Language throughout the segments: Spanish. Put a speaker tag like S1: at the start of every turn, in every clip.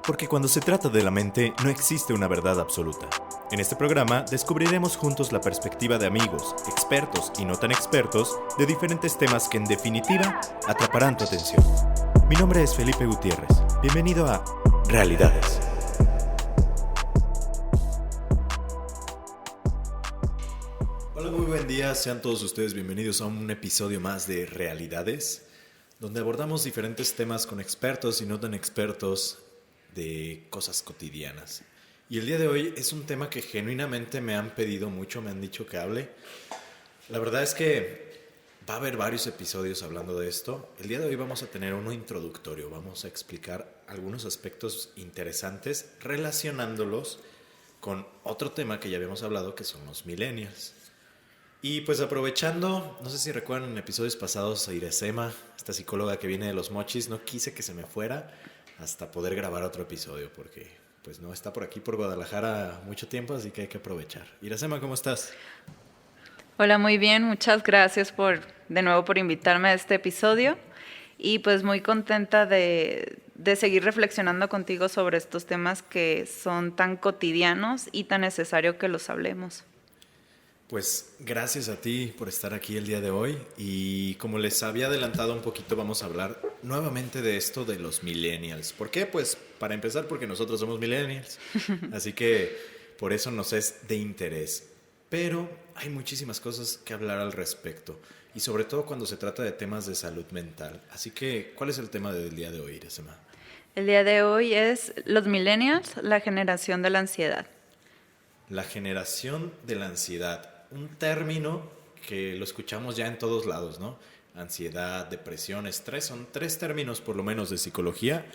S1: Porque cuando se trata de la mente, no existe una verdad absoluta. En este programa descubriremos juntos la perspectiva de amigos, expertos y no tan expertos de diferentes temas que en definitiva atraparán tu atención. Mi nombre es Felipe Gutiérrez. Bienvenido a Realidades. Hola, muy buen día. Sean todos ustedes bienvenidos a un episodio más de Realidades, donde abordamos diferentes temas con expertos y no tan expertos de cosas cotidianas. Y el día de hoy es un tema que genuinamente me han pedido mucho, me han dicho que hable. La verdad es que va a haber varios episodios hablando de esto. El día de hoy vamos a tener uno introductorio, vamos a explicar algunos aspectos interesantes relacionándolos con otro tema que ya habíamos hablado, que son los millennials. Y pues aprovechando, no sé si recuerdan en episodios pasados a Iracema, esta psicóloga que viene de Los Mochis, no quise que se me fuera hasta poder grabar otro episodio, porque pues no está por aquí, por Guadalajara, mucho tiempo, así que hay que aprovechar. Iracema, ¿cómo estás?
S2: Hola, muy bien, muchas gracias de nuevo por invitarme a este episodio y pues muy contenta de seguir reflexionando contigo sobre estos temas que son tan cotidianos y tan necesario que los hablemos.
S1: Pues gracias a ti por estar aquí el día de hoy y como les había adelantado un poquito vamos a hablar nuevamente de esto de los millennials. ¿Por qué? Pues para empezar porque nosotros somos millennials, así que por eso nos es de interés. Pero hay muchísimas cosas que hablar al respecto y sobre todo cuando se trata de temas de salud mental. Así que, ¿cuál es el tema del día de hoy, Iracema?
S2: El día de hoy es los millennials, la generación de la ansiedad.
S1: La generación de la ansiedad. Un término que lo escuchamos ya en todos lados, ¿no? Ansiedad, depresión, estrés, son 3 términos por lo menos de psicología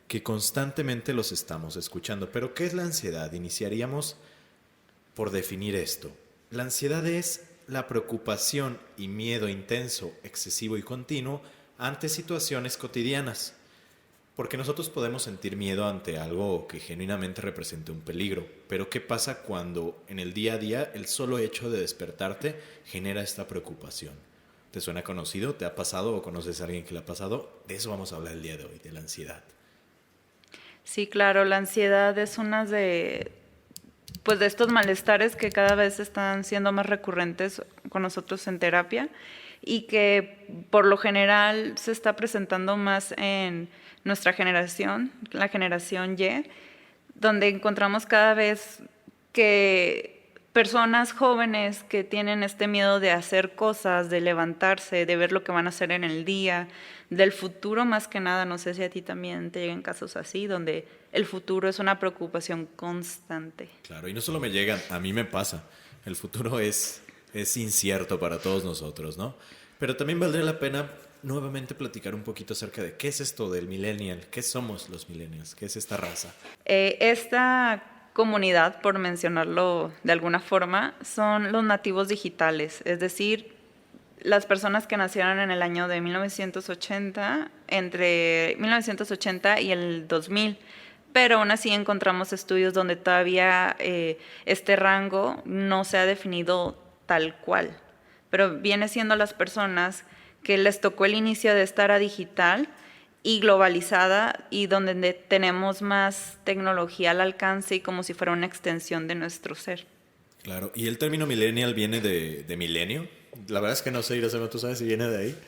S1: que constantemente los estamos escuchando. Pero ¿qué es la ansiedad? Iniciaríamos por definir esto. La ansiedad es la preocupación y miedo intenso, excesivo y continuo ante situaciones cotidianas. Porque nosotros podemos sentir miedo ante algo que genuinamente represente un peligro, pero ¿qué pasa cuando en el día a día el solo hecho de despertarte genera esta preocupación? ¿Te suena conocido? ¿Te ha pasado o conoces a alguien que le ha pasado? De eso vamos a hablar el día de hoy, de la ansiedad.
S2: Sí, claro, la ansiedad es una pues de estos malestares que cada vez están siendo más recurrentes con nosotros en terapia y que por lo general se está presentando más en nuestra generación, la generación Y, donde encontramos cada vez que personas jóvenes que tienen este miedo de hacer cosas, de levantarse, de ver lo que van a hacer en el día, del futuro más que nada, no sé si a ti también te llegan casos así, donde el futuro es una preocupación constante.
S1: Claro, y no solo me llegan, a mí me pasa. El futuro es incierto para todos nosotros, ¿no? Pero también valdría la pena nuevamente platicar un poquito acerca de qué es esto del millennial, qué somos los millennials, qué es esta raza.
S2: Esta comunidad, por mencionarlo de alguna forma, son los nativos digitales, es decir, las personas que nacieron en el año de 1980, entre 1980 y el 2000, pero aún así encontramos estudios donde todavía este rango no se ha definido tal cual, pero viene siendo las personas que les tocó el inicio de esta era digital y globalizada y donde tenemos más tecnología al alcance y como si fuera una extensión de nuestro ser.
S1: Claro, y el término millennial viene de milenio. La verdad es que no sé, Iracema, ¿tú sabes si viene de ahí?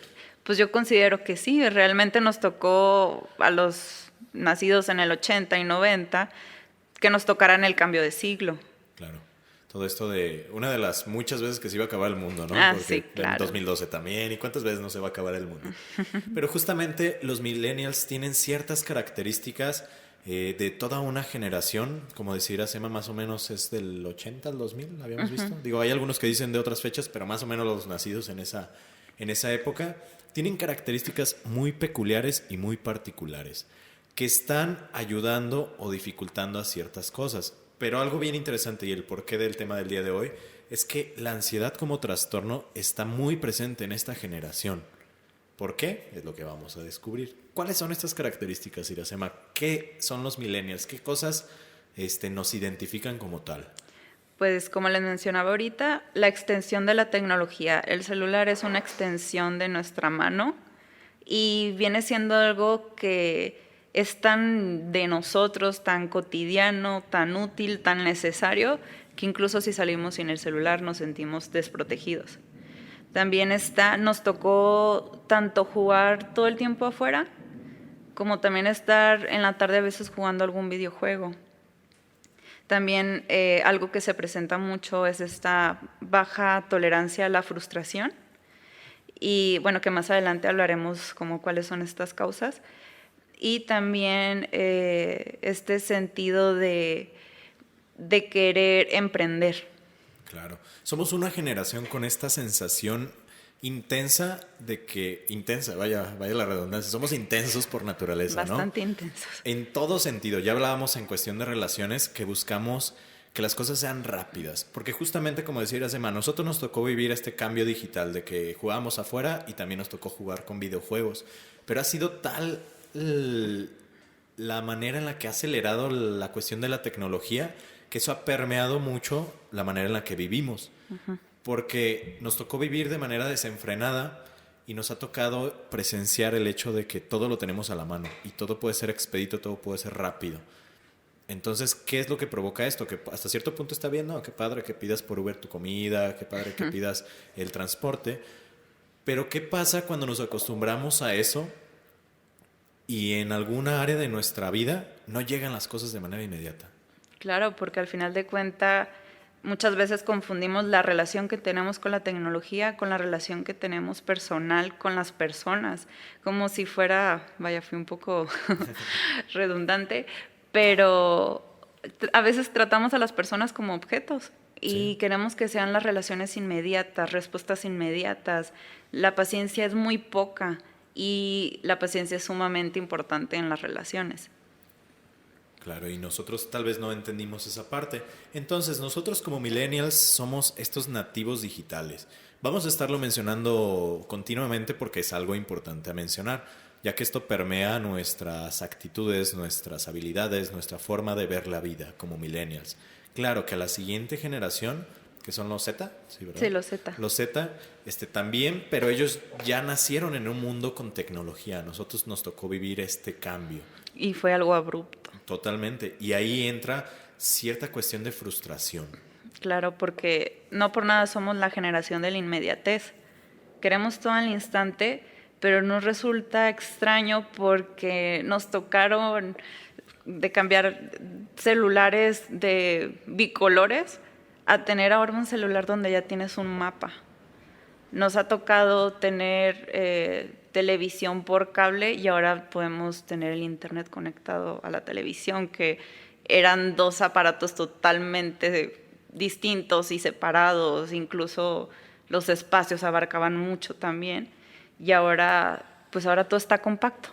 S2: Pues yo considero que sí, realmente nos tocó a los nacidos en el 80 y 90 que nos tocaran el cambio de siglo.
S1: Claro. Todo esto de una de las muchas veces que se iba a acabar el mundo, ¿no?
S2: Ah,
S1: Porque
S2: sí, claro.
S1: en 2012 también, ¿y cuántas veces no se va a acabar el mundo? Pero justamente los millennials tienen ciertas características de toda una generación, como decir, Iracema más o menos es del 80 al 2000, habíamos visto. Digo, hay algunos que dicen de otras fechas, pero más o menos los nacidos en esa época tienen características muy peculiares y muy particulares que están ayudando o dificultando a ciertas cosas. Pero algo bien interesante y el porqué del tema del día de hoy es que la ansiedad como trastorno está muy presente en esta generación. ¿Por qué? Es lo que vamos a descubrir. ¿Cuáles son estas características, Iracema? ¿Qué son los millennials? ¿Qué cosas nos identifican como tal?
S2: Pues como les mencionaba ahorita, la extensión de la tecnología. El celular es una extensión de nuestra mano y viene siendo algo que es tan de nosotros, tan cotidiano, tan útil, tan necesario, que incluso si salimos sin el celular nos sentimos desprotegidos. También nos tocó tanto jugar todo el tiempo afuera, como también estar en la tarde a veces jugando algún videojuego. También algo que se presenta mucho es esta baja tolerancia a la frustración. Y bueno, que más adelante hablaremos como cuáles son estas causas. Y también este sentido de querer emprender.
S1: Claro. Somos una generación con esta sensación intensa vaya la redundancia, somos intensos por naturaleza,
S2: Bastante
S1: ¿no?
S2: intensos.
S1: En todo sentido, ya hablábamos en cuestión de relaciones que buscamos que las cosas sean rápidas, porque justamente como decía Iracema, a nosotros nos tocó vivir este cambio digital de que jugábamos afuera y también nos tocó jugar con videojuegos, pero ha sido tal la manera en la que ha acelerado la cuestión de la tecnología que eso ha permeado mucho la manera en la que vivimos. Uh-huh. Porque nos tocó vivir de manera desenfrenada y nos ha tocado presenciar el hecho de que todo lo tenemos a la mano y todo puede ser expedito, todo puede ser rápido. Entonces, ¿qué es lo que provoca esto? Que hasta cierto punto está bien, ¿no? Qué padre que pidas por Uber tu comida, qué padre que pidas el transporte. Pero ¿qué pasa cuando nos acostumbramos a eso y en alguna área de nuestra vida no llegan las cosas de manera inmediata?
S2: Claro, porque al final de cuentas muchas veces confundimos la relación que tenemos con la tecnología con la relación que tenemos personal con las personas, como si fuera, vaya, fui un poco redundante, pero a veces tratamos a las personas como objetos y sí, queremos que sean las relaciones inmediatas, respuestas inmediatas. La paciencia es muy poca y la paciencia es sumamente importante en las relaciones.
S1: Claro, y nosotros tal vez no entendimos esa parte. Entonces, nosotros como millennials somos estos nativos digitales. Vamos a estarlo mencionando continuamente porque es algo importante a mencionar, ya que esto permea nuestras actitudes, nuestras habilidades, nuestra forma de ver la vida como millennials. Claro que a la siguiente generación, que son los Z, ¿sí, verdad?
S2: Sí, los Z.
S1: Los Z también, pero ellos ya nacieron en un mundo con tecnología. A nosotros nos tocó vivir este cambio.
S2: Y fue algo abrupto.
S1: Totalmente. Y ahí entra cierta cuestión de frustración.
S2: Claro, porque no por nada somos la generación de la inmediatez. Queremos todo al instante, pero nos resulta extraño porque nos tocaron de cambiar celulares de bicolores a tener ahora un celular donde ya tienes un mapa. Nos ha tocado tener televisión por cable y ahora podemos tener el internet conectado a la televisión, que eran dos aparatos totalmente distintos y separados, incluso los espacios abarcaban mucho también, y ahora todo está compacto.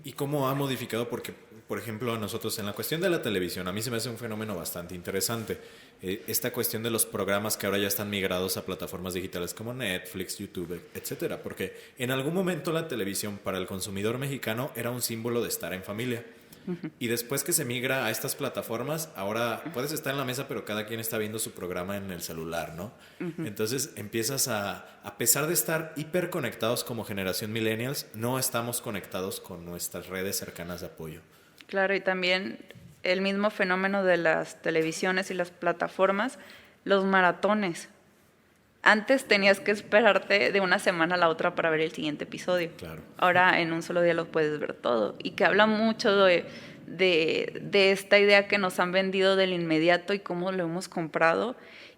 S1: ¿Y cómo ha modificado? Porque, por ejemplo, a nosotros en la cuestión de la televisión, a mí se me hace un fenómeno bastante interesante. Esta cuestión de los programas que ahora ya están migrados a plataformas digitales como Netflix, YouTube, etcétera. Porque en algún momento la televisión para el consumidor mexicano era un símbolo de estar en familia. Uh-huh. Y después que se migra a estas plataformas, ahora puedes estar en la mesa, pero cada quien está viendo su programa en el celular, ¿no? Uh-huh. Entonces empiezas a pesar de estar hiperconectados como generación millennials, no estamos conectados con nuestras redes cercanas de apoyo.
S2: Claro, y también el mismo fenómeno de las televisiones y las plataformas, los maratones. Antes tenías que esperarte de una semana a la otra para ver el siguiente episodio.
S1: Claro.
S2: Ahora en un solo día lo puedes ver todo. Y que habla mucho de esta idea que nos han vendido del inmediato y cómo lo hemos comprado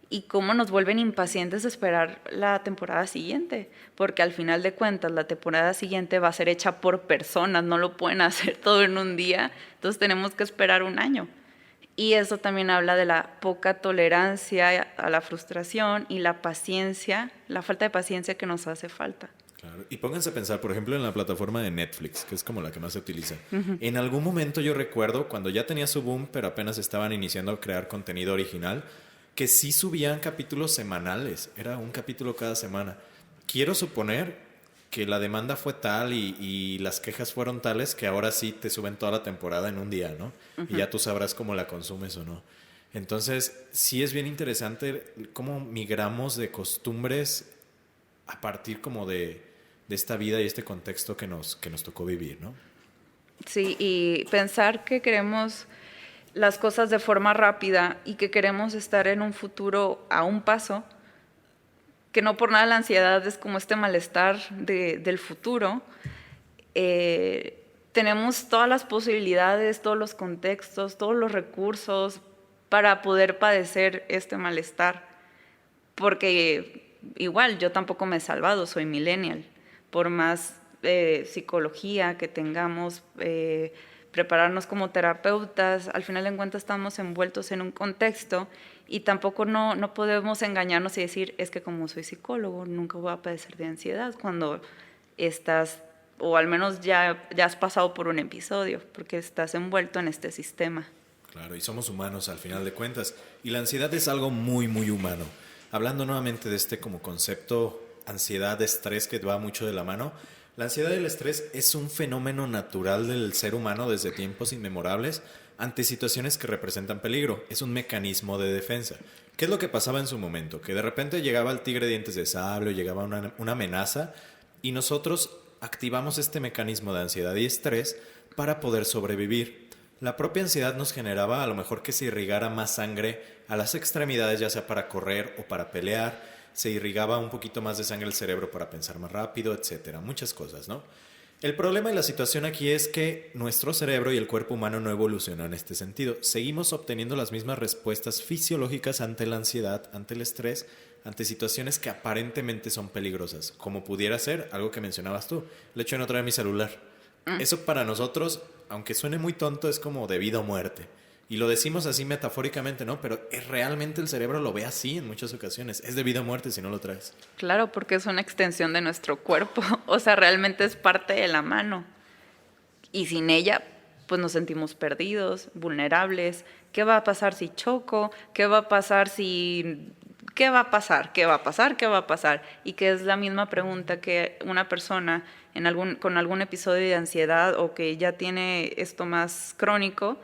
S2: y cómo nos vuelven impacientes de esperar la temporada siguiente. Porque al final de cuentas la temporada siguiente va a ser hecha por personas, no lo pueden hacer todo en un día. Entonces tenemos que esperar un año. Y eso también habla de la poca tolerancia a la frustración y la paciencia, la falta de paciencia que nos hace falta.
S1: Claro. Y pónganse a pensar, por ejemplo, en la plataforma de Netflix, que es como la que más se utiliza. Uh-huh. En algún momento yo recuerdo, cuando ya tenía su boom, pero apenas estaban iniciando a crear contenido original, que sí subían capítulos semanales. Era un capítulo cada semana. Quiero suponer que la demanda fue tal y las quejas fueron tales que ahora sí te suben toda la temporada en un día, ¿no? Uh-huh. Y ya tú sabrás cómo la consumes o no. Entonces, sí es bien interesante cómo migramos de costumbres a partir como de esta vida y este contexto que nos tocó vivir, ¿no?
S2: Sí, y pensar que queremos las cosas de forma rápida y que queremos estar en un futuro a un paso, que no por nada la ansiedad es como este malestar del futuro. Tenemos todas las posibilidades, todos los contextos, todos los recursos para poder padecer este malestar, porque igual yo tampoco me he salvado, soy millennial, por más psicología que tengamos, prepararnos como terapeutas, al final en cuentas estamos envueltos en un contexto y tampoco no podemos engañarnos y decir, es que como soy psicólogo nunca voy a padecer de ansiedad, cuando estás, o al menos ya has pasado por un episodio, porque estás envuelto en este sistema.
S1: Claro, y somos humanos al final de cuentas. Y la ansiedad es algo muy, muy humano. Hablando nuevamente de este como concepto ansiedad, estrés que va mucho de la mano, la ansiedad y el estrés es un fenómeno natural del ser humano desde tiempos inmemorables ante situaciones que representan peligro. Es un mecanismo de defensa. ¿Qué es lo que pasaba en su momento? Que de repente llegaba el tigre de dientes de sable o llegaba una amenaza y nosotros activamos este mecanismo de ansiedad y estrés para poder sobrevivir. La propia ansiedad nos generaba a lo mejor que se irrigara más sangre a las extremidades, ya sea para correr o para pelear, se irrigaba un poquito más de sangre al cerebro para pensar más rápido, etcétera, muchas cosas, ¿no? El problema y la situación aquí es que nuestro cerebro y el cuerpo humano no evolucionó en este sentido. Seguimos obteniendo las mismas respuestas fisiológicas ante la ansiedad, ante el estrés, ante situaciones que aparentemente son peligrosas, como pudiera ser algo que mencionabas tú, el hecho de no traer mi celular. Eso para nosotros, aunque suene muy tonto, es como de vida o muerte. Y lo decimos así metafóricamente, ¿no? Pero realmente el cerebro lo ve así en muchas ocasiones. Es de vida o muerte si no lo traes.
S2: Claro, porque es una extensión de nuestro cuerpo, o sea, realmente es parte de la mano. Y sin ella, pues nos sentimos perdidos, vulnerables. ¿Qué va a pasar si choco? ¿Qué va a pasar si... ¿Qué va a pasar? ¿Qué va a pasar? ¿Qué va a pasar? Y que es la misma pregunta que una persona con algún episodio de ansiedad o que ya tiene esto más crónico,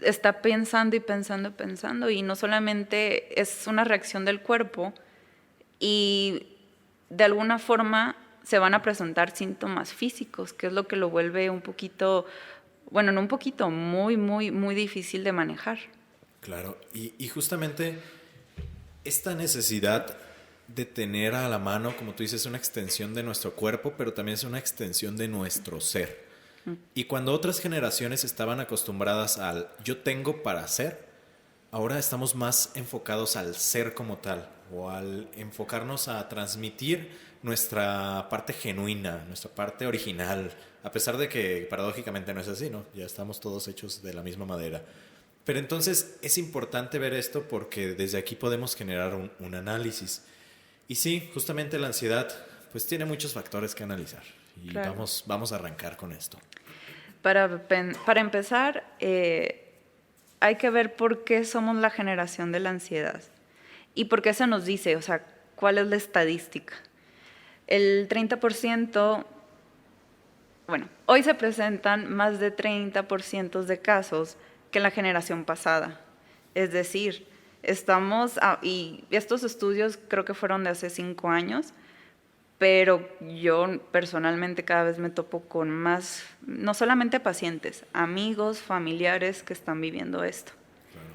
S2: está pensando y pensando y pensando. Y no solamente es una reacción del cuerpo, y de alguna forma se van a presentar síntomas físicos, que es lo que lo vuelve un poquito, bueno, no un poquito, muy, muy, muy difícil de manejar.
S1: Claro, y justamente esta necesidad de tener a la mano, como tú dices, una extensión de nuestro cuerpo, pero también es una extensión de nuestro ser. Y cuando otras generaciones estaban acostumbradas al yo tengo para hacer, ahora estamos más enfocados al ser como tal, o al enfocarnos a transmitir nuestra parte genuina, nuestra parte original, a pesar de que paradójicamente no es así, ¿no? Ya estamos todos hechos de la misma madera. Pero entonces es importante ver esto porque desde aquí podemos generar un análisis. Y sí, justamente la ansiedad pues tiene muchos factores que analizar. Y
S2: Claro.
S1: vamos a arrancar con esto.
S2: Para empezar, hay que ver por qué somos la generación de la ansiedad y por qué se nos dice, o sea, cuál es la estadística. El 30%, bueno, hoy se presentan más de 30% de casos que en la generación pasada. Es decir, y estos estudios creo que fueron de hace 5 años, pero yo personalmente cada vez me topo con más, no solamente pacientes, amigos, familiares que están viviendo esto.
S1: Claro.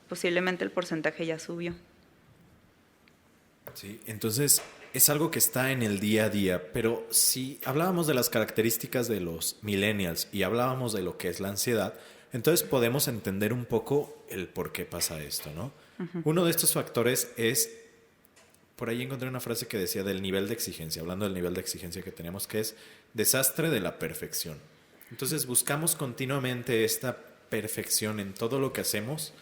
S2: Posiblemente el porcentaje ya subió.
S1: Sí, entonces es algo que está en el día a día, pero si hablábamos de las características de los millennials y hablábamos de lo que es la ansiedad, entonces podemos entender un poco el por qué pasa esto, ¿no? Uno de estos factores es, por ahí encontré una frase que decía del nivel de exigencia, hablando del nivel de exigencia que tenemos, que es desastre de la perfección. Entonces buscamos continuamente esta perfección en todo lo que hacemos,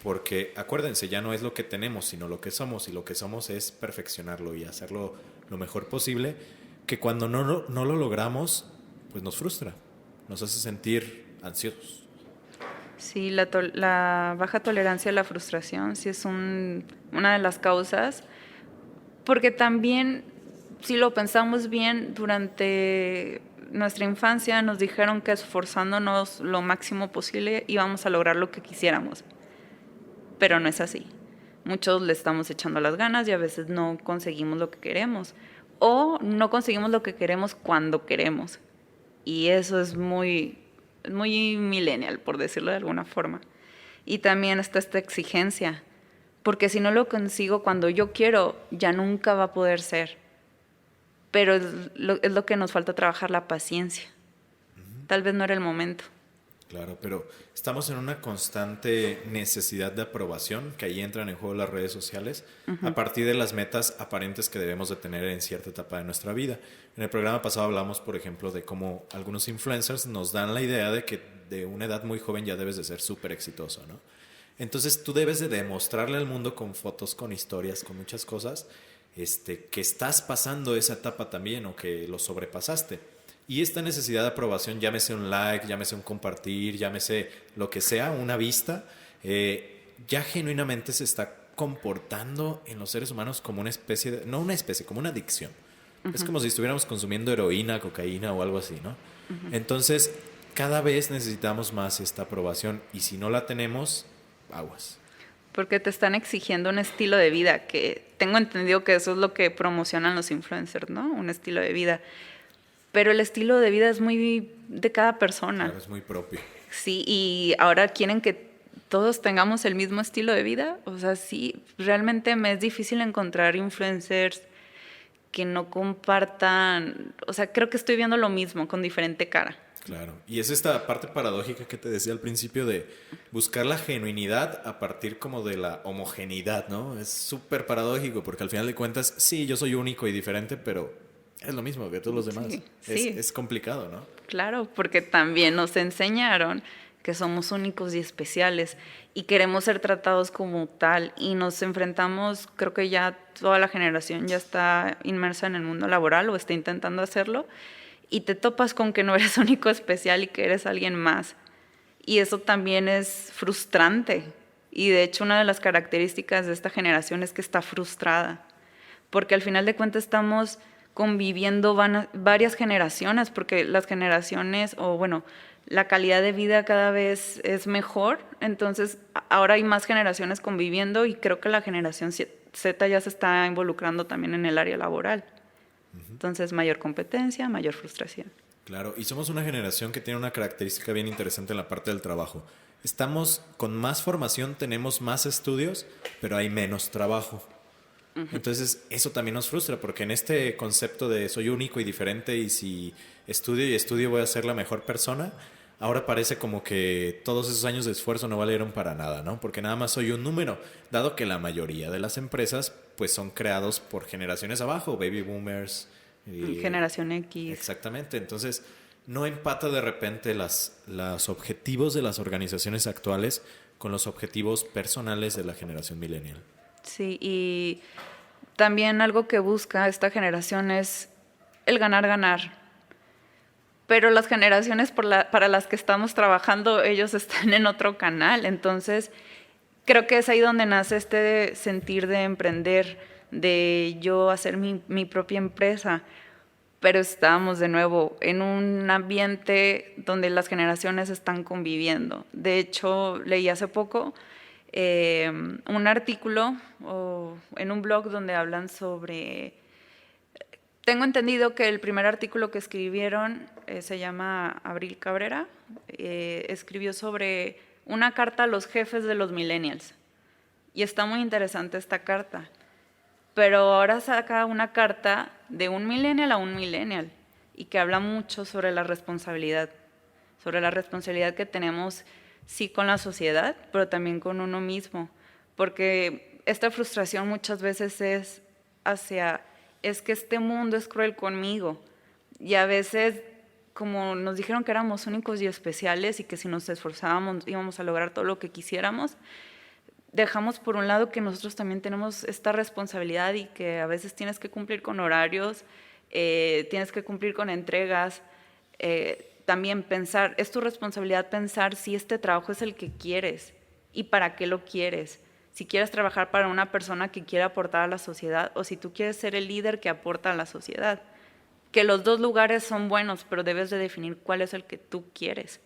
S1: porque acuérdense, ya no es lo que tenemos, sino lo que somos, y lo que somos es perfeccionarlo y hacerlo lo mejor posible, que cuando no lo logramos, pues nos frustra, nos hace sentir ansiosos.
S2: Sí, la baja tolerancia a la frustración sí es una de las causas, porque también, si lo pensamos bien, durante nuestra infancia nos dijeron que esforzándonos lo máximo posible íbamos a lograr lo que quisiéramos, pero no es así. Muchos le estamos echando las ganas y a veces no conseguimos lo que queremos, o no conseguimos lo que queremos cuando queremos. Y eso es muy millennial, por decirlo de alguna forma. Y también está esta exigencia, porque si no lo consigo cuando yo quiero, ya nunca va a poder ser. Pero es lo que nos falta trabajar, la paciencia. Tal vez no era el momento.
S1: Claro, pero estamos en una constante necesidad de aprobación, que ahí entran en juego las redes sociales, a partir de las metas aparentes que debemos de tener en cierta etapa de nuestra vida. En el programa pasado hablamos, por ejemplo, de cómo algunos influencers nos dan la idea de que de una edad muy joven ya debes de ser súper exitoso, ¿no? Entonces tú debes de demostrarle al mundo con fotos, con historias, con muchas cosas, que estás pasando esa etapa también o que lo sobrepasaste. Y esta necesidad de aprobación, llámese un like, llámese un compartir, llámese lo que sea, una vista, ya genuinamente se está comportando en los seres humanos como una especie de, no una especie, como una adicción. Es como si estuviéramos consumiendo heroína, cocaína o algo así, ¿no? Entonces, cada vez necesitamos más esta aprobación y si no la tenemos, aguas.
S2: Porque te están exigiendo un estilo de vida, que tengo entendido que eso es lo que promocionan los influencers, ¿no? Un estilo de vida. Pero el estilo de vida es muy de cada persona.
S1: Claro, es muy propio.
S2: Sí, y ahora quieren que todos tengamos el mismo estilo de vida. O sea, sí, realmente me es difícil encontrar influencers que no compartan. O sea, creo que estoy viendo lo mismo con diferente cara.
S1: Claro, y es esta parte paradójica que te decía al principio de buscar la genuinidad a partir como de la homogeneidad, ¿no? Es súper paradójico porque al final de cuentas, sí, yo soy único y diferente, pero es lo mismo que todos los demás.
S2: Sí, sí.
S1: Es complicado, ¿no?
S2: Claro, porque también nos enseñaron que somos únicos y especiales y queremos ser tratados como tal y nos enfrentamos, creo que ya toda la generación ya está inmersa en el mundo laboral o está intentando hacerlo y te topas con que no eres único, especial y que eres alguien más. Y eso también es frustrante. Y de hecho una de las características de esta generación es que está frustrada, porque al final de cuentas estamos conviviendo varias generaciones, porque las generaciones, o bueno, la calidad de vida cada vez es mejor, entonces ahora hay más generaciones conviviendo y creo que la generación Z ya se está involucrando también en el área laboral. Entonces, mayor competencia, mayor frustración.
S1: Claro, y somos una generación que tiene una característica bien interesante en la parte del trabajo. Estamos con más formación, tenemos más estudios, pero hay menos trabajo. Entonces, eso también nos frustra, porque en este concepto de soy único y diferente y si estudio y estudio voy a ser la mejor persona, ahora parece como que todos esos años de esfuerzo no valieron para nada, ¿no? Porque nada más soy un número, dado que la mayoría de las empresas pues son creados por generaciones abajo, baby boomers.
S2: Generación X.
S1: Exactamente, entonces no empata de repente los objetivos de las organizaciones actuales con los objetivos personales de la generación millennial.
S2: Sí, y también algo que busca esta generación es el ganar. Pero las generaciones para las que estamos trabajando, ellos están en otro canal. Entonces, creo que es ahí donde nace este sentir de emprender, de yo hacer mi propia empresa. Pero estamos de nuevo en un ambiente donde las generaciones están conviviendo. De hecho, leí hace poco un artículo en un blog donde hablan sobre... Tengo entendido que el primer artículo que escribieron se llama Abril Cabrera, escribió sobre una carta a los jefes de los millennials. Y está muy interesante esta carta. Pero ahora saca una carta de un millennial a un millennial y que habla mucho sobre la responsabilidad que tenemos, sí, con la sociedad, pero también con uno mismo. Porque esta frustración muchas veces es es que este mundo es cruel conmigo. Y a veces, como nos dijeron que éramos únicos y especiales y que si nos esforzábamos íbamos a lograr todo lo que quisiéramos, dejamos por un lado que nosotros también tenemos esta responsabilidad y que a veces tienes que cumplir con horarios, tienes que cumplir con entregas, también pensar, es tu responsabilidad pensar si este trabajo es el que quieres y para qué lo quieres. Si quieres trabajar para una persona que quiere aportar a la sociedad o si tú quieres ser el líder que aporta a la sociedad. Que los dos lugares son buenos, pero debes de definir cuál es el que tú quieres.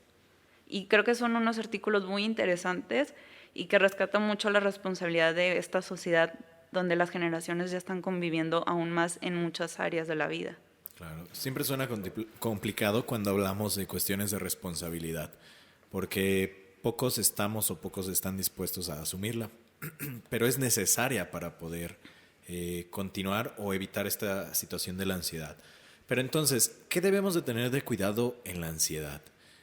S2: Y creo que son unos artículos muy interesantes y que rescatan mucho la responsabilidad de esta sociedad donde las generaciones ya están conviviendo aún más en muchas áreas de la vida.
S1: Claro, siempre suena complicado cuando hablamos de cuestiones de responsabilidad, porque pocos estamos o pocos están dispuestos a asumirla, pero es necesaria para poder continuar o evitar esta situación de la ansiedad. Pero entonces, ¿qué debemos de tener de cuidado en la ansiedad?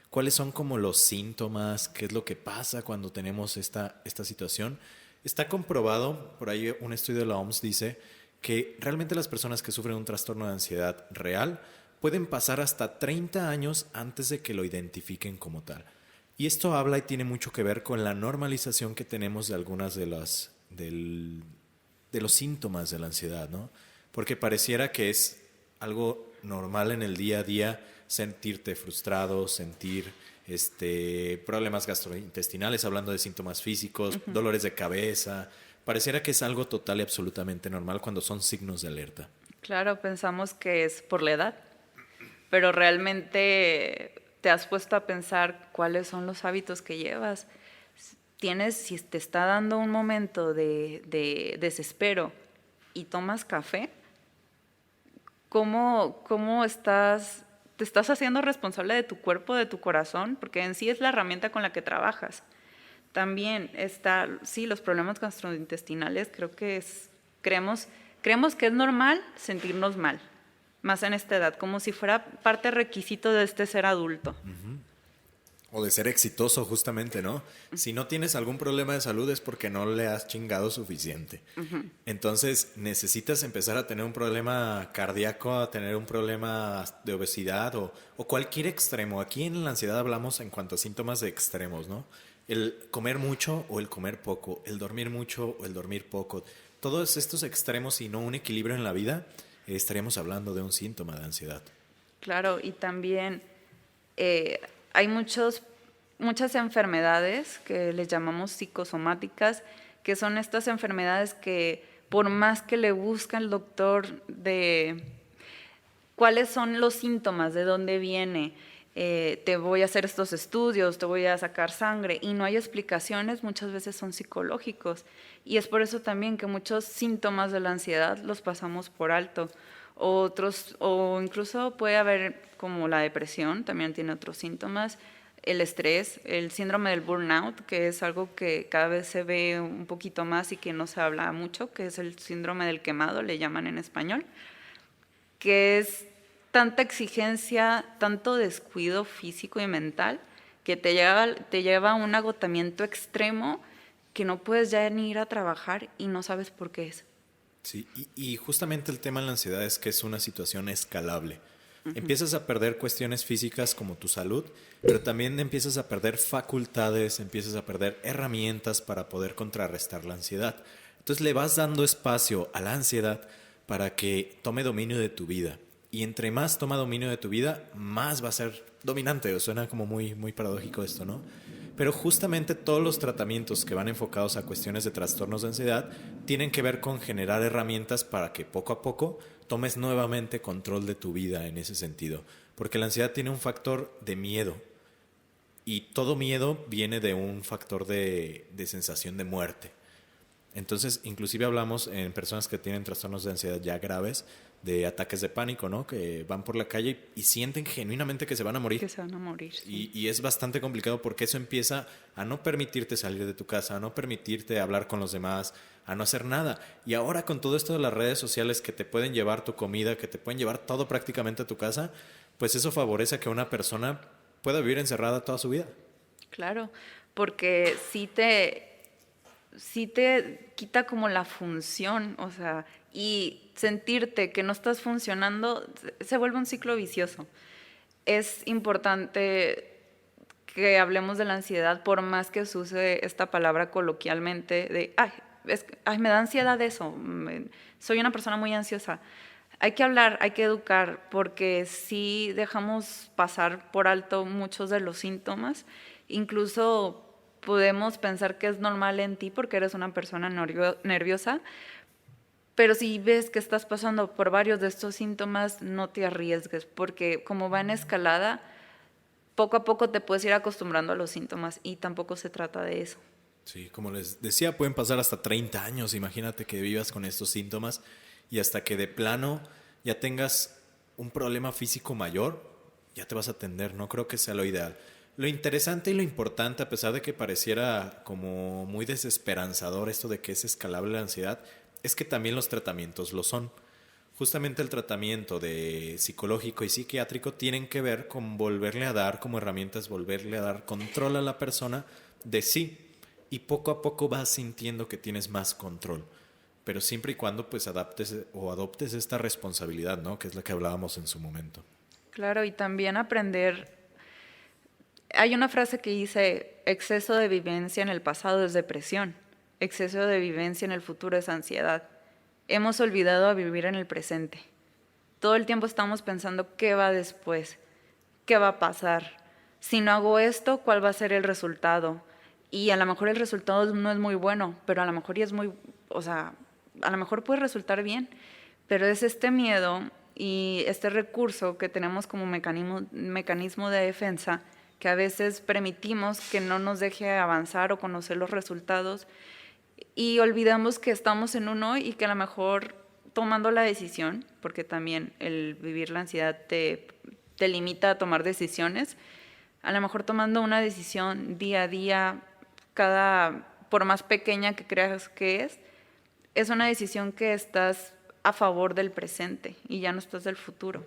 S1: ¿Cuáles son como los síntomas? ¿Qué es lo que pasa cuando tenemos esta situación? Está comprobado, por ahí un estudio de la OMS dice que realmente las personas que sufren un trastorno de ansiedad real pueden pasar hasta 30 años antes de que lo identifiquen como tal. Y esto habla y tiene mucho que ver con la normalización que tenemos de algunas de los síntomas de la ansiedad, ¿no? Porque pareciera que es algo normal en el día a día sentirte frustrado, sentir problemas gastrointestinales, hablando de síntomas físicos, dolores de cabeza. Pareciera que es algo total y absolutamente normal cuando son signos de alerta.
S2: Claro, pensamos que es por la edad, pero realmente te has puesto a pensar cuáles son los hábitos que llevas. Si te está dando un momento de desespero y tomas café, ¿cómo te estás haciendo responsable de tu cuerpo, de tu corazón? Porque en sí es la herramienta con la que trabajas. También sí, los problemas gastrointestinales, creemos que es normal sentirnos mal, más en esta edad, como si fuera parte requisito de ser adulto.
S1: O de ser exitoso, justamente, ¿no? Si no tienes algún problema de salud es porque no le has chingado suficiente. Entonces, necesitas empezar a tener un problema cardíaco, a tener un problema de obesidad o cualquier extremo. Aquí en la ansiedad hablamos en cuanto a síntomas de extremos, ¿no? El comer mucho o el comer poco, el dormir mucho o el dormir poco. Todos estos extremos y no un equilibrio en la vida, estaríamos hablando de un síntoma de ansiedad.
S2: Claro, y también hay muchas enfermedades que les llamamos psicosomáticas, que son estas enfermedades que por más que le busca el doctor de cuáles son los síntomas, de dónde viene, te voy a hacer estos estudios, te voy a sacar sangre, y no hay explicaciones, muchas veces son psicológicos. Y es por eso también que muchos síntomas de la ansiedad los pasamos por alto. O incluso puede haber como la depresión, también tiene otros síntomas, el estrés, el síndrome del burnout, que es algo que cada vez se ve un poquito más y que no se habla mucho, que es el síndrome del quemado, le llaman en español, que es tanta exigencia, tanto descuido físico y mental, que te lleva a un agotamiento extremo que no puedes ya ni ir a trabajar y no sabes por qué es.
S1: Sí, y justamente el tema de la ansiedad es que es una situación escalable. Empiezas a perder cuestiones físicas como tu salud, pero también empiezas a perder facultades, empiezas a perder herramientas para poder contrarrestar la ansiedad. Entonces le vas dando espacio a la ansiedad para que tome dominio de tu vida. Y entre más toma dominio de tu vida, más va a ser dominante. Suena como muy, muy paradójico esto, ¿no? Pero justamente todos los tratamientos que van enfocados a cuestiones de trastornos de ansiedad tienen que ver con generar herramientas para que poco a poco tomes nuevamente control de tu vida en ese sentido. Porque la ansiedad tiene un factor de miedo. Y todo miedo viene de un factor de sensación de muerte. Entonces, inclusive hablamos en personas que tienen trastornos de ansiedad ya graves, de ataques de pánico, ¿no? Que van por la calle y sienten genuinamente que se van a morir.
S2: Que se van a morir, sí.
S1: Y es bastante complicado porque eso empieza a no permitirte salir de tu casa, a no permitirte hablar con los demás, a no hacer nada. Y ahora con todo esto de las redes sociales que te pueden llevar tu comida, que te pueden llevar todo prácticamente a tu casa, pues eso favorece a que una persona pueda vivir encerrada toda su vida.
S2: Claro, porque sí te quita como la función, o sea, y sentirte que no estás funcionando se vuelve un ciclo vicioso. Es importante que hablemos de la ansiedad, por más que se use esta palabra coloquialmente de, me da ansiedad eso, soy una persona muy ansiosa. Hay que hablar, hay que educar, porque sí dejamos pasar por alto muchos de los síntomas, incluso podemos pensar que es normal en ti porque eres una persona nerviosa, pero si ves que estás pasando por varios de estos síntomas, no te arriesgues, porque como va en escalada, poco a poco te puedes ir acostumbrando a los síntomas y tampoco se trata de eso.
S1: Sí, como les decía, pueden pasar hasta 30 años. Imagínate que vivas con estos síntomas y hasta que de plano ya tengas un problema físico mayor, ya te vas a atender. No creo que sea lo ideal. Lo interesante y lo importante, a pesar de que pareciera como muy desesperanzador esto de que es escalable la ansiedad, es que también los tratamientos lo son. Justamente el tratamiento de psicológico y psiquiátrico tienen que ver con volverle a dar como herramientas, volverle a dar control a la persona de sí. Y poco a poco vas sintiendo que tienes más control. Pero siempre y cuando pues adaptes o adoptes esta responsabilidad, ¿no? Que es la que hablábamos en su momento.
S2: Claro, y también aprender. Hay una frase que dice, exceso de vivencia en el pasado es depresión, exceso de vivencia en el futuro es ansiedad. Hemos olvidado a vivir en el presente. Todo el tiempo estamos pensando qué va después, qué va a pasar. Si no hago esto, ¿cuál va a ser el resultado? Y a lo mejor el resultado no es muy bueno, pero a lo mejor es muy, o sea, a lo mejor puede resultar bien, pero es este miedo y este recurso que tenemos como mecanismo de defensa que a veces permitimos que no nos deje avanzar o conocer los resultados y olvidamos que estamos en uno y que a lo mejor tomando la decisión, porque también el vivir la ansiedad te limita a tomar decisiones, a lo mejor tomando una decisión día a día, por más pequeña que creas que es una decisión que estás a favor del presente y ya no estás del futuro.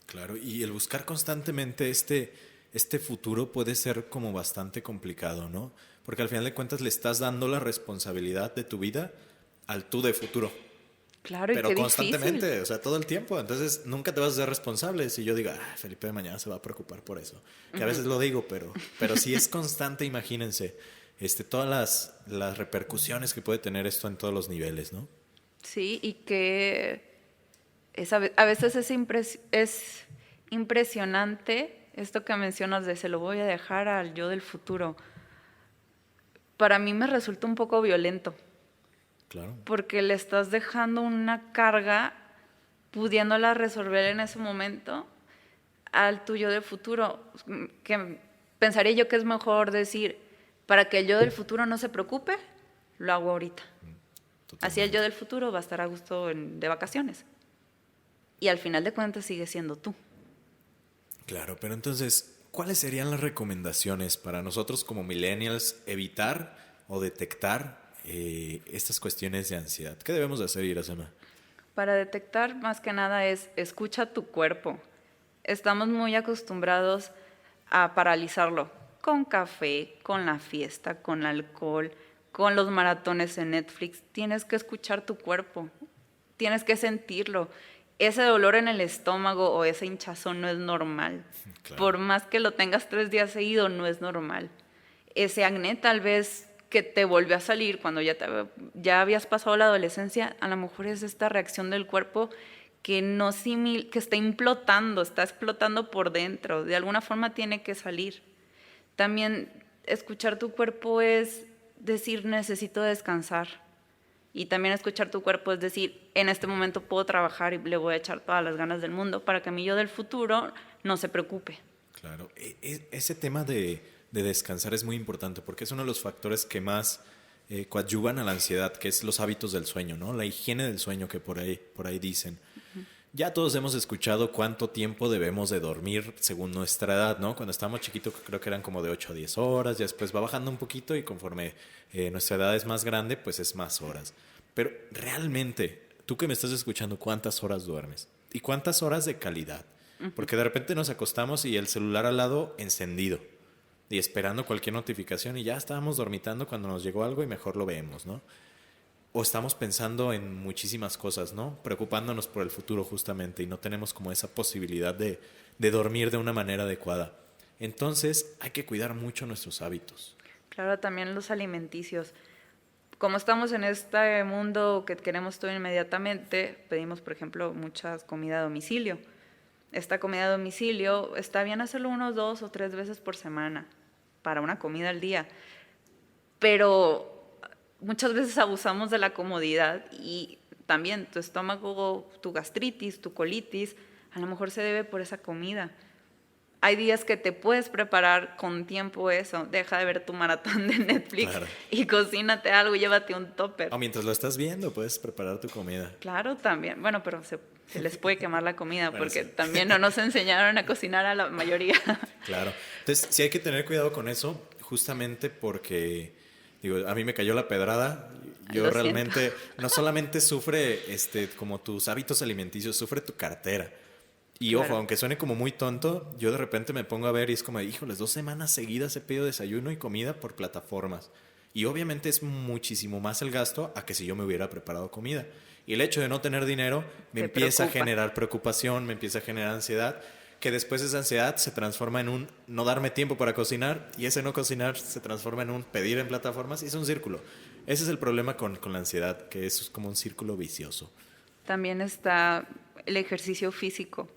S1: Claro, y el buscar constantemente este futuro puede ser como bastante complicado, ¿no? Porque al final de cuentas le estás dando la responsabilidad de tu vida al tú de futuro.
S2: Claro, y
S1: Pero
S2: qué
S1: constantemente,
S2: difícil.
S1: o sea, todo el tiempo. Entonces nunca te vas a ser responsable si yo digo, Felipe de mañana se va a preocupar por eso. Que a veces lo digo, pero si es constante, imagínense, todas las repercusiones que puede tener esto en todos los niveles, ¿no?
S2: Sí, y que a veces es impresionante esto que mencionas de se lo voy a dejar al yo del futuro. Para mí me resulta un poco violento.
S1: Claro.
S2: Porque le estás dejando una carga pudiéndola resolver en ese momento al tuyo del futuro. Que pensaría yo que es mejor decir, para que el yo del futuro no se preocupe, lo hago ahorita.
S1: Totalmente.
S2: Así el yo del futuro va a estar a gusto de vacaciones. Y al final de cuentas sigue siendo tú.
S1: Claro, pero entonces, ¿cuáles serían las recomendaciones para nosotros como millennials evitar o detectar estas cuestiones de ansiedad? ¿Qué debemos de hacer, Iracema?
S2: Para detectar más que nada es escucha tu cuerpo. Estamos muy acostumbrados a paralizarlo con café, con la fiesta, con alcohol, con los maratones en Netflix. Tienes que escuchar tu cuerpo, tienes que sentirlo. Ese dolor en el estómago o ese hinchazón no es normal.
S1: Claro.
S2: Por más que lo tengas 3 días seguido, no es normal. Ese acné tal vez que te volvió a salir cuando ya habías pasado la adolescencia, a lo mejor es esta reacción del cuerpo que que está explotando por dentro. De alguna forma tiene que salir. También escuchar tu cuerpo es decir necesito descansar. Y también escuchar tu cuerpo es decir, en este momento puedo trabajar y le voy a echar todas las ganas del mundo para que mi yo del futuro no se preocupe.
S1: Claro, ese tema de descansar es muy importante porque es uno de los factores que más coadyuvan a la ansiedad, que es los hábitos del sueño, ¿no? La higiene del sueño que por ahí dicen. Ya todos hemos escuchado cuánto tiempo debemos de dormir según nuestra edad, ¿no? Cuando estábamos chiquitos creo que eran como de 8 a 10 horas, ya después va bajando un poquito y conforme nuestra edad es más grande, pues es más horas. Pero realmente, tú que me estás escuchando, ¿cuántas horas duermes? ¿Y cuántas horas de calidad? Porque de repente nos acostamos y el celular al lado encendido y esperando cualquier notificación y ya estábamos dormitando cuando nos llegó algo y mejor lo vemos, ¿no? O estamos pensando en muchísimas cosas, ¿no? Preocupándonos por el futuro justamente y no tenemos como esa posibilidad de dormir de una manera adecuada. Entonces hay que cuidar mucho nuestros hábitos.
S2: Claro, también los alimenticios. Como estamos en este mundo que queremos todo inmediatamente, pedimos, por ejemplo, mucha comida a domicilio. Esta comida a domicilio está bien hacerlo unos 2 o 3 veces por semana para una comida al día, pero muchas veces abusamos de la comodidad y también tu estómago, tu gastritis, tu colitis, a lo mejor se debe por esa comida. Hay días que te puedes preparar con tiempo eso, deja de ver tu maratón de Netflix, claro, y cocínate algo, llévate un tupper.
S1: O mientras lo estás viendo puedes preparar tu comida.
S2: Claro, también, bueno, pero se les puede quemar la comida,
S1: Bueno,
S2: porque
S1: sí.
S2: también no nos enseñaron a cocinar a la mayoría.
S1: Claro. Entonces, sí hay que tener cuidado con eso, justamente porque, digo, a mí me cayó la pedrada. Yo
S2: Lo siento.
S1: realmente, no solamente sufre como tus hábitos alimenticios, sufre tu cartera. Y ojo,
S2: Claro.
S1: aunque suene como muy tonto, yo de repente me pongo a ver y es como, híjoles, 2 semanas seguidas he pedido desayuno y comida por plataformas. Y obviamente es muchísimo más el gasto a que si yo me hubiera preparado comida. Y el hecho de no tener dinero me
S2: Te
S1: empieza a
S2: preocupa.
S1: generar preocupación, me empieza a generar ansiedad, que después esa ansiedad se transforma en un no darme tiempo para cocinar y ese no cocinar se transforma en un pedir en plataformas y es un círculo. Ese es el problema con la ansiedad, que es como un círculo vicioso.
S2: También está el ejercicio físico.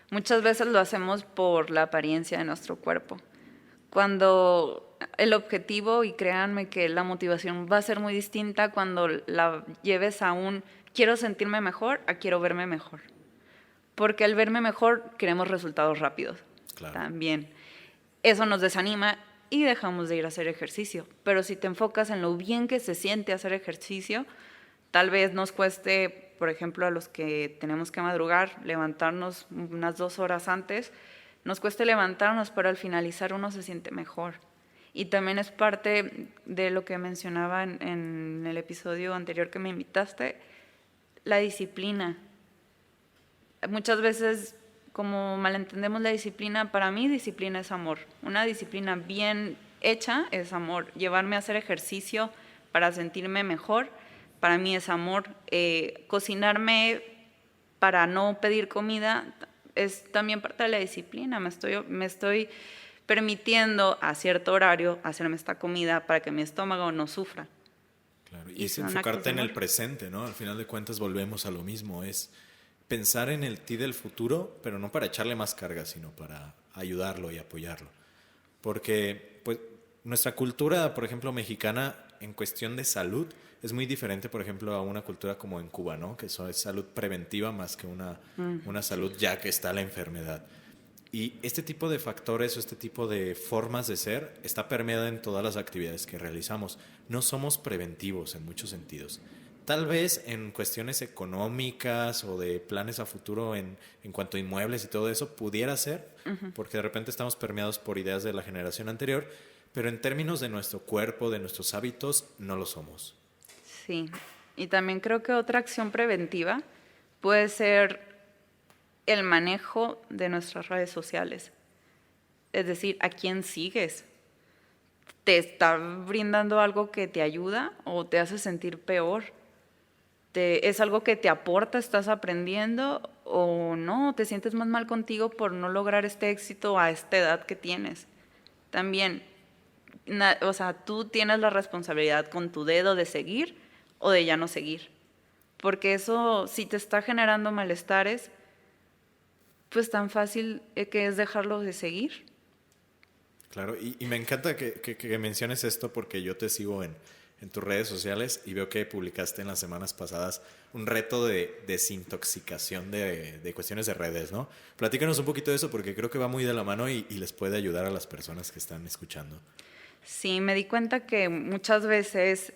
S2: Muchas veces lo hacemos por la apariencia de nuestro cuerpo. Cuando el objetivo, y créanme que la motivación va a ser muy distinta cuando la lleves a un quiero sentirme mejor a quiero verme mejor. Porque al verme mejor queremos resultados rápidos.
S1: Claro.
S2: También. Eso nos desanima y dejamos de ir a hacer ejercicio. Pero si te enfocas en lo bien que se siente hacer ejercicio, tal vez nos cueste, por ejemplo, a los que tenemos que madrugar, levantarnos unas 2 horas antes, nos cueste levantarnos, pero al finalizar uno se siente mejor. Y también es parte de lo que mencionaba en el episodio anterior que me invitaste, la disciplina. Muchas veces, como malentendemos la disciplina, para mí disciplina es amor. Una disciplina bien hecha es amor. Llevarme a hacer ejercicio para sentirme mejor, para mí es amor. Cocinarme para no pedir comida es también parte de la disciplina. Me estoy permitiendo a cierto horario hacerme esta comida para que mi estómago no sufra.
S1: Claro. Y
S2: Y
S1: es
S2: son actos
S1: enfocarte
S2: de
S1: en el
S2: amor.
S1: presente, ¿no? Al final de cuentas volvemos a lo mismo, es pensar en el ti del futuro, pero no para echarle más carga, sino para ayudarlo y apoyarlo. Porque pues nuestra cultura, por ejemplo, mexicana, en cuestión de salud, es muy diferente, por ejemplo, a una cultura como en Cuba, ¿no? Que eso es salud preventiva más que una salud ya que está la enfermedad. Y este tipo de factores o este tipo de formas de ser está permeada en todas las actividades que realizamos. No somos preventivos en muchos sentidos. Tal vez en cuestiones económicas o de planes a futuro en cuanto a inmuebles y todo eso pudiera ser, porque de repente estamos permeados por ideas de la generación anterior, pero en términos de nuestro cuerpo, de nuestros hábitos, no lo somos.
S2: Sí, y también creo que otra acción preventiva puede ser el manejo de nuestras redes sociales. Es decir, ¿a quién sigues? ¿Te está brindando algo que te ayuda o te hace sentir peor? ¿Es algo que te aporta, estás aprendiendo o no? ¿Te sientes más mal contigo por no lograr este éxito a esta edad que tienes? También, o sea, tú tienes la responsabilidad con tu dedo de seguir o de ya no seguir. Porque eso, si te está generando malestares, pues tan fácil que es dejarlo de seguir.
S1: Claro, y me encanta que menciones esto porque yo te sigo en tus redes sociales y veo que publicaste en las semanas pasadas un reto de desintoxicación de cuestiones de redes, ¿no? Platícanos un poquito de eso porque creo que va muy de la mano y les puede ayudar a las personas que están escuchando.
S2: Sí, me di cuenta que muchas veces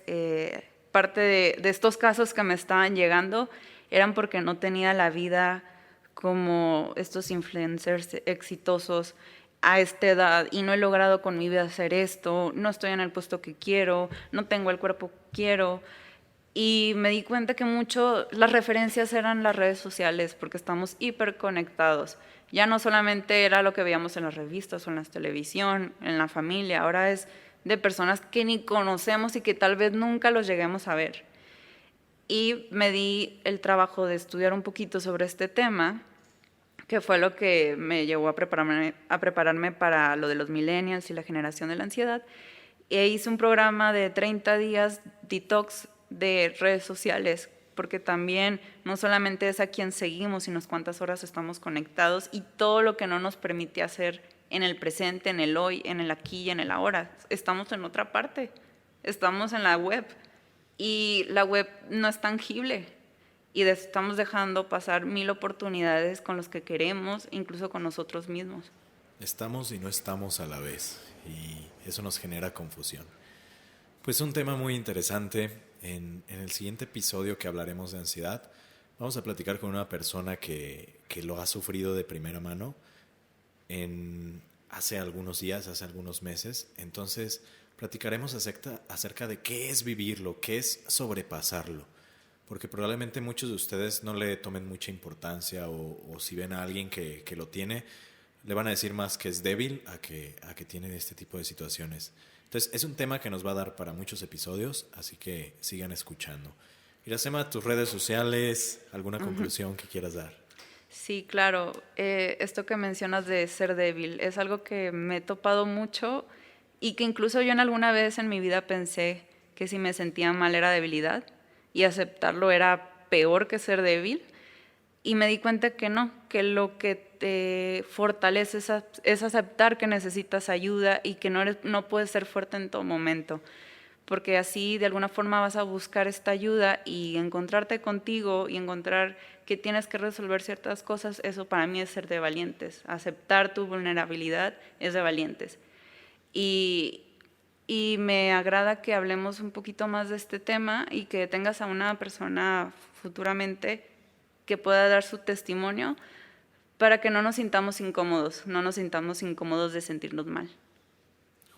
S2: parte de estos casos que me estaban llegando eran porque no tenía la vida como estos influencers exitosos a esta edad y no he logrado con mi vida hacer esto, no estoy en el puesto que quiero, no tengo el cuerpo que quiero. Y me di cuenta que mucho las referencias eran las redes sociales porque estamos hiperconectados. Ya no solamente era lo que veíamos en las revistas o en la televisión, en la familia, ahora es de personas que ni conocemos y que tal vez nunca los lleguemos a ver. Y me di el trabajo de estudiar un poquito sobre este tema, que fue lo que me llevó a prepararme para lo de los millennials y la generación de la ansiedad. E hice un programa de 30 días detox de redes sociales, porque también no solamente es a quién seguimos, sino cuántas horas estamos conectados y todo lo que no nos permite hacer en el presente, en el hoy, en el aquí y en el ahora. Estamos en otra parte, estamos en la web y la web no es tangible y estamos dejando pasar 1000 oportunidades con los que queremos, incluso con nosotros mismos.
S1: Estamos y no estamos a la vez y eso nos genera confusión. Pues un tema muy interesante. En el siguiente episodio que hablaremos de ansiedad, Vamos a platicar con una persona que lo ha sufrido de primera mano hace algunos días, hace algunos meses. Entonces, platicaremos acerca de qué es vivirlo, qué es sobrepasarlo. Porque probablemente muchos de ustedes no le tomen mucha importancia o si ven a alguien que lo tiene, le van a decir más que es débil a que tiene este tipo de situaciones. Entonces, es un tema que nos va a dar para muchos episodios, así que sigan escuchando. Iracema, tus redes sociales, ¿alguna conclusión que quieras dar?
S2: Sí, claro. Esto que mencionas de ser débil es algo que me he topado mucho y que incluso yo en alguna vez en mi vida pensé que si me sentía mal era debilidad y aceptarlo era peor que ser débil. Y me di cuenta que no, que lo que te fortalece es aceptar que necesitas ayuda y que no puedes ser fuerte en todo momento. Porque así de alguna forma vas a buscar esta ayuda y encontrarte contigo y encontrar que tienes que resolver ciertas cosas. Eso para mí es ser de valientes. Aceptar tu vulnerabilidad es de valientes. Y me agrada que hablemos un poquito más de este tema y que tengas a una persona futuramente que pueda dar su testimonio para que no nos sintamos incómodos de sentirnos mal.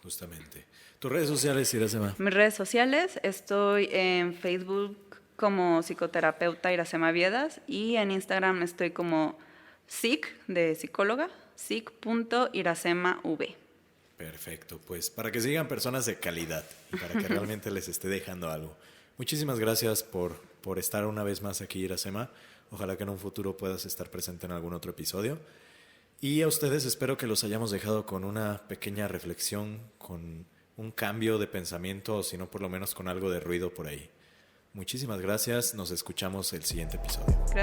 S1: Justamente. ¿Tus redes sociales, Iracema?
S2: Mis redes sociales, estoy en Facebook como psicoterapeuta Iracema Viedas y en Instagram estoy como psic, de psicóloga, psic.iracemav.
S1: Perfecto, pues para que sigan personas de calidad y para que realmente les esté dejando algo. Muchísimas gracias por estar una vez más aquí, Iracema. Ojalá que en un futuro puedas estar presente en algún otro episodio. Y a ustedes espero que los hayamos dejado con una pequeña reflexión, con un cambio de pensamiento, o si no, por lo menos con algo de ruido por ahí. Muchísimas gracias. Nos escuchamos el siguiente episodio.
S2: Gracias.